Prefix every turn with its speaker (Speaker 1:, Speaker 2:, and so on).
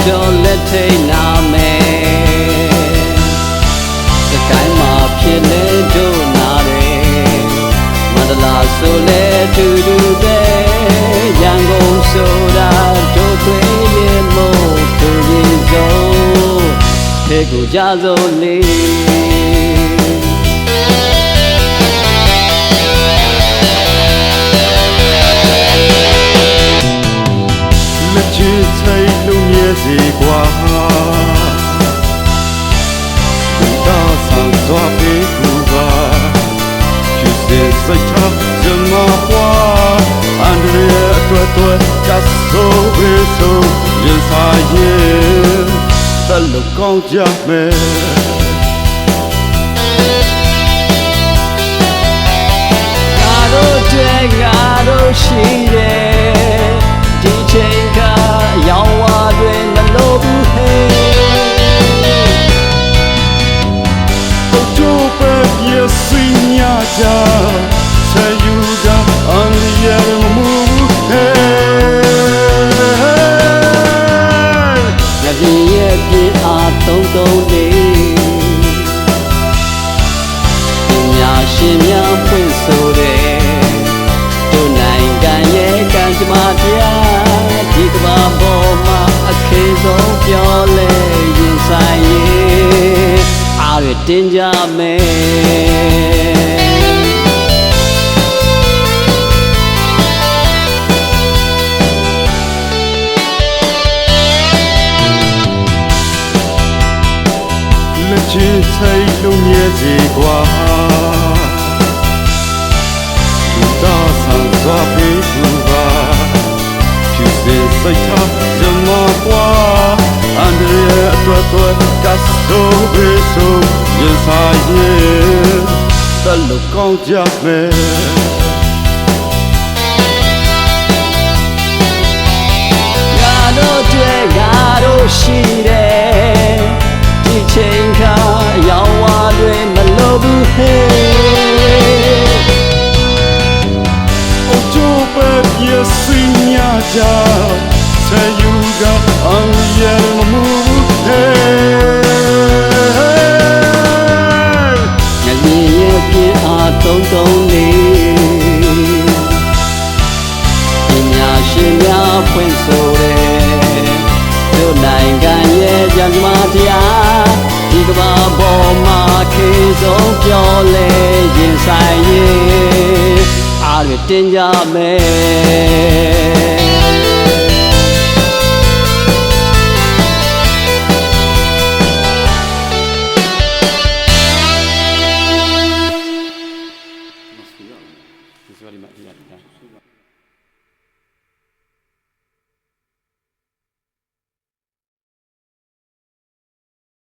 Speaker 1: ပြောလက်ထိန်နာမယ်စကိုင်းမှာဖြစ်လဲတို့နာတယ်မန္တလာဆိုလဲတူတူပဲရန်ကုန်ဆိုတာတို့တွေရဲ့မို့သူရင်ဆုံးဖေကူကြစိုးလေး
Speaker 2: လက်ချစ်စိတ်လုံးမြဲစီကွာလူသားဆန်စွာပေးကူပါဖြစ်စေစိတ်ထားဇမဟွာအန်ဒရီအတွက်ကဆိုဘေဆိုရင်ဆိုင်ရဲ့တလူကောင်းကြမယ်
Speaker 1: ငါတို့ရှိတယ်ဒီချိန်ကရောင်ဝါတွေမလို့ဘူးဟဲ့
Speaker 2: အိုတိုပဲပြည့်စင်ရကြဆယ်ယူကအန်ရရမူဟဲ
Speaker 1: ငါပြည့်ရဲ့ပြည့်အားသုံးလေးပညာရှင်များဖွင့်ဆိုတယ်တို့နိုင်ငံရဲ့ကံကြမ္မာတရားဒီကမ္ဘာပေါ်မှာအခေဆုံးပြောလဲရင်ဆိုင်ရင်အားရတင်ကြမယ်
Speaker 2: လက်ချစ်စိတ်လုံးမြဲစီကွာလူသားဆန်စွာပေးကူပါဖြစ်စေစိတ်ထားဇမကွာအန်ဒရီအတွက်ကတ်ဆိုဘေဆိုရင်ဆိုင်ရဲ့တလူကောင်းကြမယ်
Speaker 1: ငါတို့ရှိတယ်ဒီချိန်ခါရောင်ဝါတွေမလို့ဘူးဟဲ့
Speaker 2: အိုတိုပဲပြည့်စင်ရကြဆယ်ယူကအန်ရမူဟဲ
Speaker 1: ငါမြင်ရဲ့ပြင်းအားသုံးလေးပညာရှင်များဖွင့်ဆိုတယ်တို့နိုင်ငံရဲ့ကြံမာတရားဒီကမ္ဘာပေါ်မှာခေဆုံးပြောလဲရင်ဆိုင်ရင်အားရတင်ကြမယ်